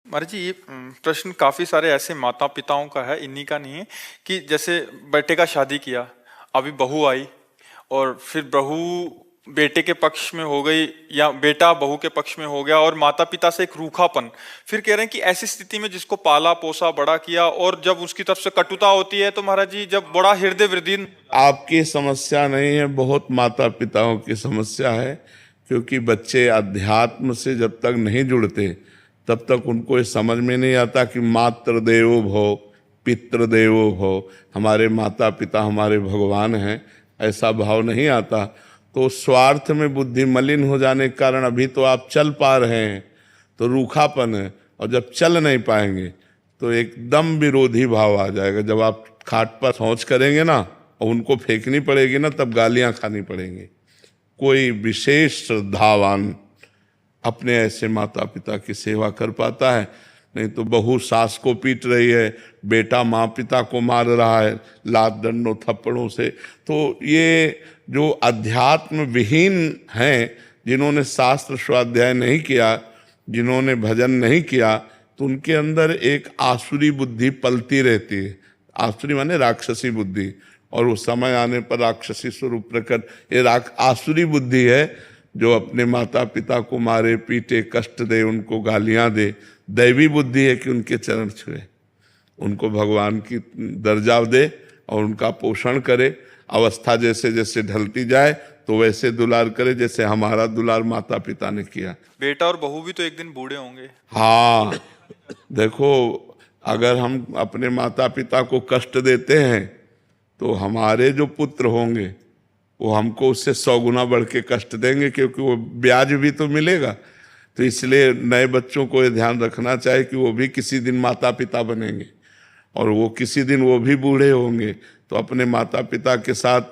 महाराज जी, ये प्रश्न काफी सारे ऐसे माता पिताओं का है, इन्हीं का नहीं है। कि जैसे बेटे का शादी किया, अभी बहू आई, और फिर बहू बेटे के पक्ष में हो गई या बेटा बहू के पक्ष में हो गया, और माता पिता से एक रूखापन। फिर कह रहे हैं कि ऐसी स्थिति में जिसको पाला पोसा बड़ा किया, और जब उसकी तरफ से कटुता होती है तो महाराज जी जब बड़ा हृदय वृदीन। आपकी समस्या नहीं है, बहुत माता पिताओं की समस्या है। क्योंकि बच्चे अध्यात्म से जब तक नहीं जुड़ते तब तक उनको ये समझ में नहीं आता कि मातृ देवो भव, पितृ देवो भव, हमारे माता पिता हमारे भगवान हैं, ऐसा भाव नहीं आता। तो स्वार्थ में बुद्धि मलिन हो जाने के कारण अभी तो आप चल पा रहे हैं तो रूखापन है, और जब चल नहीं पाएंगे तो एकदम विरोधी भाव आ जाएगा। जब आप खाट पर शौच करेंगे ना और उनको फेंकनी पड़ेगी ना, तब गालियां खानी पड़ेंगी। कोई विशेष श्रद्धावान अपने ऐसे माता पिता की सेवा कर पाता है। नहीं तो बहू सास को पीट रही है, बेटा माँ पिता को मार रहा है लात डंडों थप्पड़ों से। तो ये जो अध्यात्म विहीन हैं, जिन्होंने शास्त्र स्वाध्याय नहीं किया, जिन्होंने भजन नहीं किया, तो उनके अंदर एक आसुरी बुद्धि पलती रहती है। आसुरी माने राक्षसी बुद्धि, और वो समय आने पर राक्षसी स्वरूप प्रकट। ये आसुरी बुद्धि है जो अपने माता पिता को मारे पीटे, कष्ट दे, उनको गालियां दे। दैवी बुद्धि है कि उनके चरण छुए, उनको भगवान की दर्जा दे और उनका पोषण करे। अवस्था जैसे जैसे ढलती जाए तो वैसे दुलार करे, जैसे हमारा दुलार माता पिता ने किया। बेटा और बहू भी तो एक दिन बूढ़े होंगे। हाँ, देखो, अगर हम अपने माता पिता को कष्ट देते हैं तो हमारे जो पुत्र होंगे वो हमको उससे 100 गुना बढ़ के कष्ट देंगे, क्योंकि वो ब्याज भी तो मिलेगा। तो इसलिए नए बच्चों को ये ध्यान रखना चाहिए कि वो भी किसी दिन माता पिता बनेंगे, और वो किसी दिन वो भी बूढ़े होंगे। तो अपने माता पिता के साथ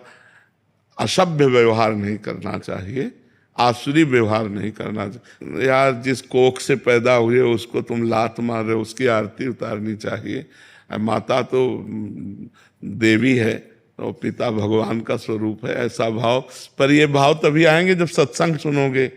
असभ्य व्यवहार नहीं करना चाहिए, आसुरी व्यवहार नहीं करना चाहिए। यार, जिस कोख से पैदा हुए उसको तुम लात मार रहे हो, उसकी आरती उतारनी चाहिए। माता तो देवी है और पिता भगवान का स्वरूप है, ऐसा भाव। पर ये भाव तभी आएंगे जब सत्संग सुनोगे,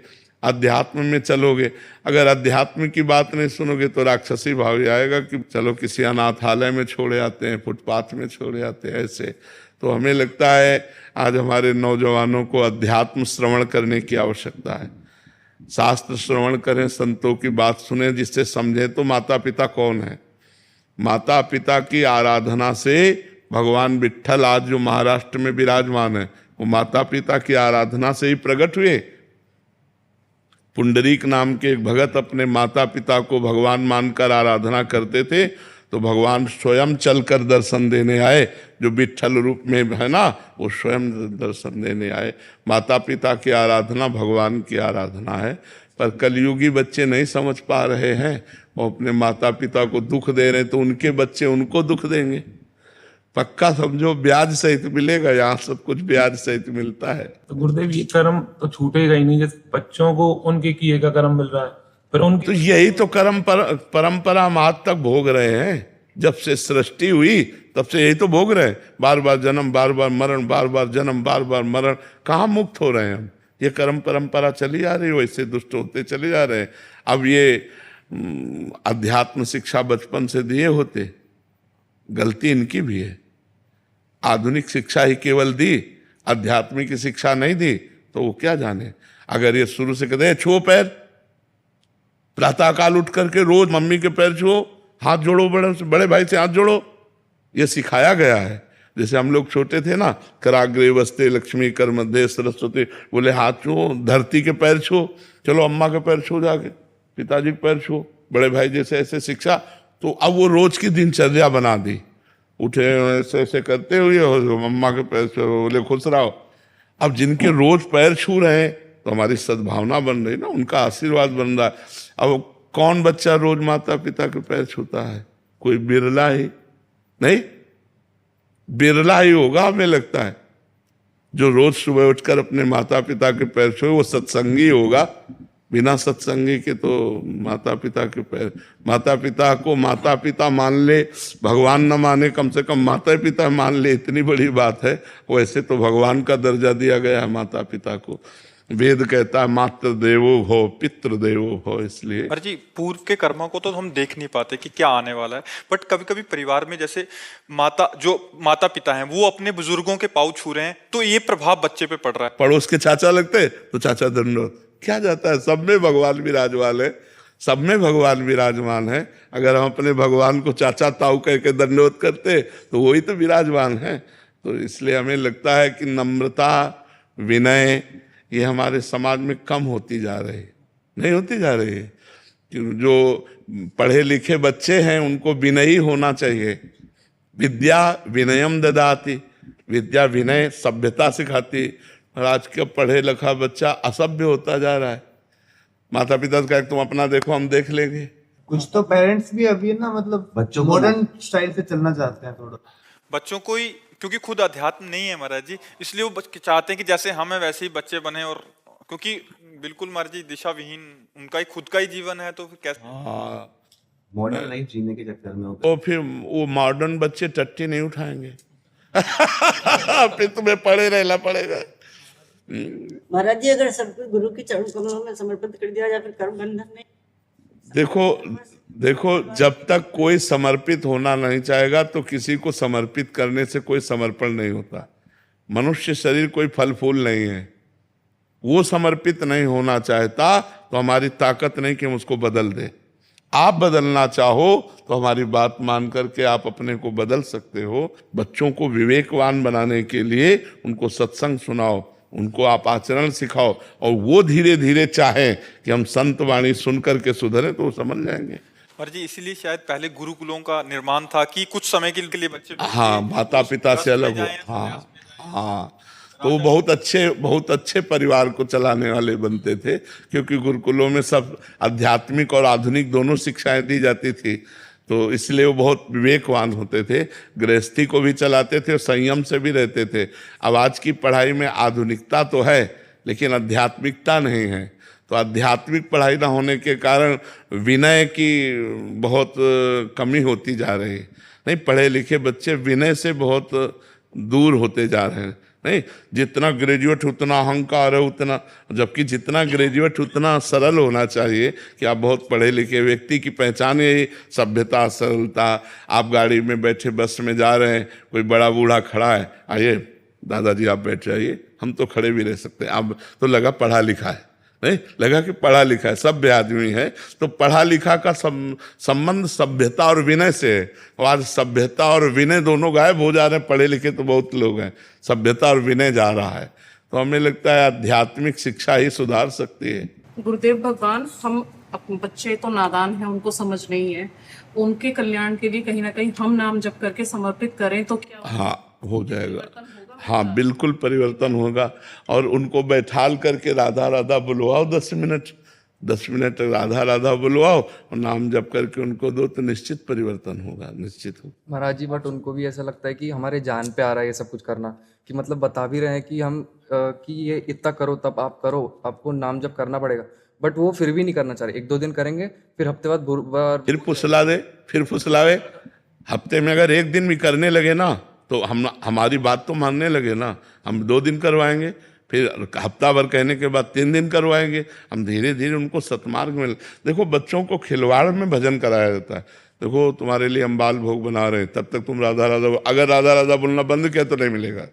अध्यात्म में चलोगे। अगर अध्यात्म की बात नहीं सुनोगे तो राक्षसी भाव ही आएगा कि चलो किसी अनाथालय में छोड़े आते हैं, फुटपाथ में छोड़े आते हैं, ऐसे। तो हमें लगता है आज हमारे नौजवानों को अध्यात्म श्रवण करने की आवश्यकता है। शास्त्र श्रवण करें, संतों की बात सुने, जिससे समझें तो माता पिता कौन है। माता पिता की आराधना से भगवान विट्ठल आज जो महाराष्ट्र में विराजमान है, वो माता पिता की आराधना से ही प्रकट हुए। पुंडरीक नाम के एक भगत अपने माता पिता को भगवान मानकर आराधना करते थे, तो भगवान स्वयं चलकर दर्शन देने आए। जो विट्ठल रूप में है ना, वो स्वयं दर्शन देने आए। माता पिता की आराधना भगवान की आराधना है। पर कलयुगी बच्चे नहीं समझ पा रहे हैं, वो अपने माता पिता को दुख दे रहे हैं, तो उनके बच्चे उनको दुख देंगे। पक्का समझो, ब्याज सहित मिलेगा। यहाँ सब कुछ ब्याज सहित मिलता है। तो गुरुदेव, ये कर्म तो छूटेगा ही नहीं। जैसे बच्चों को उनके किए का कर्म मिल रहा है, पर उनके तो यही तो परंपरा हम आज तक भोग रहे हैं। जब से सृष्टि हुई तब से यही तो भोग रहे हैं। बार बार जन्म, बार बार मरण, बार बार जन्म, बार बार मरण। कहाँ मुक्त हो रहे हैं हम? ये कर्म परंपरा चली जा रही है, वैसे दुष्ट होते चले जा रहे हैं। अब ये अध्यात्म शिक्षा बचपन से दिए होते, गलती इनकी भी है। आधुनिक शिक्षा ही केवल दी, आध्यात्मिक शिक्षा नहीं दी, तो वो क्या जाने। अगर ये शुरू से कहते हैं छुओ पैर, प्रातःकाल उठ करके रोज मम्मी के पैर छुओ, हाथ जोड़ो, बड़े भाई से हाथ जोड़ो, ये सिखाया गया है। जैसे हम लोग छोटे थे ना, कराग्रे वस्ते लक्ष्मी कर मध्य सरस्वती, बोले हाथ छुओ, धरती के पैर छुओ, चलो अम्मा के पैर छुओ, जाके पिताजी के पैर छुओ, बड़े भाई जैसे ऐसे शिक्षा। तो अब वो रोज की दिनचर्या बना दी। उठे ऐसे ऐसे करते हुए अम्मा के पैर छुओ, बोले खुश रहो। अब जिनके रोज पैर छू रहे हैं तो हमारी सद्भावना बन रही ना, उनका आशीर्वाद बन रहा है। अब कौन बच्चा रोज माता पिता के पैर छूता है? कोई बिरला ही, नहीं बिरला ही होगा हमें लगता है जो रोज सुबह उठकर अपने माता पिता के पैर छुए। वो सत्संगी होगा, बिना सत्संगी के तो माता पिता के पैर। माता पिता को माता पिता मान ले, भगवान न माने, कम से कम माता पिता मान ले, इतनी बड़ी बात है। वैसे तो भगवान का दर्जा दिया गया है माता पिता को। वेद कहता है मातृ देवो भव पितृ देवो भव, इसलिए पर जी पूर्व के कर्मों को तो हम देख नहीं पाते कि क्या आने वाला है, बट कभी कभी परिवार में जैसे माता पिता हैं वो अपने बुजुर्गों के पाँव छू रहे हैं तो ये प्रभाव बच्चे पे पड़ रहा है। पड़ोस के चाचा लगते तो चाचा दंडोत, क्या जाता है, सब में भगवान विराजमान है, सब में भगवान विराजमान है। अगर हम अपने भगवान को चाचा ताऊ कह के दंडवत करते तो वही तो विराजमान है। तो इसलिए हमें लगता है कि नम्रता विनय ये हमारे समाज में कम होती जा रही, नहीं होती जा रही है। जो पढ़े लिखे बच्चे हैं उनको विनयी होना चाहिए। विद्या विनयम ददाति, विद्या विनय सभ्यता सिखाती, और आज का पढ़े लिखा बच्चा असभ्य होता जा रहा है। माता पिता का तुम अपना देखो हम देख लेंगे। कुछ तो पेरेंट्स भी अभी ना मतलब बच्चों को मॉडर्न स्टाइल से चलना चाहते हैं थोड़ा। बच्चों को ही, क्योंकि खुद अध्यात्म नहीं है महाराज जी, इसलिए वो चाहते हैं कि जैसे हम हैं वैसे ही बच्चे बने, और क्योंकि बिल्कुल महाराज जी दिशा विहीन उनका ही खुद का ही जीवन है तो फिर कैसे। हाँ, मॉडर्न लाइफ जीने के चक्कर में तो फिर वो मॉडर्न बच्चे टट्टी नहीं उठाएंगे। फिर तुम्हें पढ़े रहना पड़ेगा। महाराज जी अगर सब कुछ गुरु की चरण कमलों में समर्पित कर दिया या फिर कर्म बंधन में, देखो जब तक कोई समर्पित होना नहीं चाहेगा तो किसी को समर्पित करने से कोई समर्पण नहीं होता। मनुष्य शरीर कोई फल फूल नहीं है, वो समर्पित नहीं होना चाहता तो हमारी ताकत नहीं कि हम उसको बदल दें। आप बदलना चाहो तो हमारी बात मान करके आप अपने को बदल सकते हो। बच्चों को विवेकवान बनाने के लिए उनको सत्संग सुनाओ, उनको आप आचरण सिखाओ, और वो धीरे धीरे चाहें कि हम संत वाणी सुन करके सुधरे तो वो समझ जाएंगे। पर जी इसीलिए शायद पहले गुरुकुलों का निर्माण था कि कुछ समय के लिए बच्चे हाँ माता पिता से अलग हो। हाँ हाँ, तो वो बहुत अच्छे परिवार को चलाने वाले बनते थे, क्योंकि गुरुकुलों में सब आध्यात्मिक और आधुनिक दोनों शिक्षाएं दी जाती थी। तो इसलिए वो बहुत विवेकवान होते थे, गृहस्थी को भी चलाते थे और संयम से भी रहते थे। अब आज की पढ़ाई में आधुनिकता तो है लेकिन आध्यात्मिकता नहीं है, तो आध्यात्मिक पढ़ाई ना होने के कारण विनय की बहुत कमी होती जा रही है। नहीं, पढ़े लिखे बच्चे विनय से बहुत दूर होते जा रहे हैं। नहीं, जितना ग्रेजुएट उतना अहंकार है, उतना, जबकि जितना ग्रेजुएट उतना सरल होना चाहिए कि आप बहुत पढ़े लिखे व्यक्ति की पहचान यही सभ्यता सरलता। आप गाड़ी में बैठे बस में जा रहे हैं, कोई बड़ा बूढ़ा खड़ा है, आइए दादाजी आप बैठ जाइए, हम तो खड़े भी रह सकते हैं। आप तो लगा पढ़ा लिखा है, नहीं लगा कि पढ़ा लिखा है, सभ्य आदमी है। तो पढ़ा लिखा का संबंध सभ्यता और विनय से है। और आज सभ्यता और विनय दोनों गायब हो जा रहे हैं। पढ़े लिखे तो बहुत लोग हैं, सभ्यता और विनय जा रहा है। तो हमें लगता है आध्यात्मिक शिक्षा ही सुधार सकती है। गुरुदेव भगवान, हम अपने बच्चे तो नादान हैं, उनको समझ नहीं है, उनके कल्याण के लिए कहीं ना कहीं हम नाम जप करके समर्पित करें तो क्या हाँ हो जाएगा। हाँ बिल्कुल परिवर्तन होगा। और उनको बैठाल करके राधा राधा बुलवाओ 10 मिनट राधा राधा बुलवाओ और नाम जप करके उनको दो तो निश्चित परिवर्तन होगा, निश्चित होगा। महाराज जी, बट उनको भी ऐसा लगता है कि हमारे जान पे आ रहा है ये सब कुछ करना, कि मतलब बता भी रहे हैं कि हम कि ये इतना करो तब आप करो, आपको नाम जप करना पड़ेगा, बट वो फिर भी नहीं करना चाह रहे। 1-2 दिन करेंगे, फिर हफ्ते बाद फिर फुसला दे, फिर फुसलावे। हफ्ते में अगर 1 दिन भी करने लगे ना तो हमारी बात तो मानने लगे ना। हम 2 दिन करवाएंगे, फिर हफ्ता भर कहने के बाद 3 दिन करवाएंगे। हम धीरे धीरे उनको सतमार्ग में। देखो बच्चों को खिलवाड़ में भजन कराया जाता है। देखो तुम्हारे लिए हम बाल भोग बना रहे हैं, तब तक तुम राधा राधा, अगर राधा राधा बोलना बंद किया तो नहीं मिलेगा।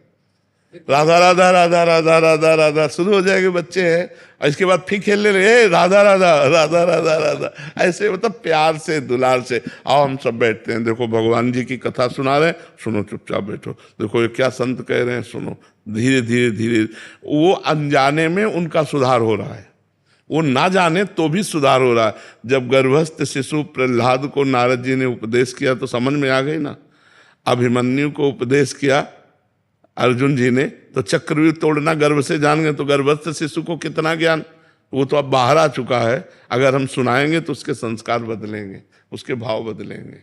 राधा राधा राधा राधा राधा राधा शुरू हो जाएंगे बच्चे हैं, और इसके बाद फिर खेलने लगे राधा राधा राधा राधा राधा, ऐसे मतलब प्यार से दुलार से। आओ हम सब बैठते हैं, देखो भगवान जी की कथा सुना रहे हैं, सुनो चुपचाप बैठो, देखो ये क्या संत कह रहे हैं सुनो। धीरे धीरे धीरे वो अनजाने में उनका सुधार हो रहा है, वो ना जाने तो भी सुधार हो रहा है। जब गर्भस्थ शिशु प्रहलाद को नारद जी ने उपदेश किया तो समझ में आ गई ना। अभिमन्यु को उपदेश किया अर्जुन जी ने तो चक्रव्यूह तोड़ना गर्भ से जान गए, तो गर्भस्थ शिशु को कितना ज्ञान, वो तो अब बाहर आ चुका है। अगर हम सुनाएंगे तो उसके संस्कार बदलेंगे, उसके भाव बदलेंगे।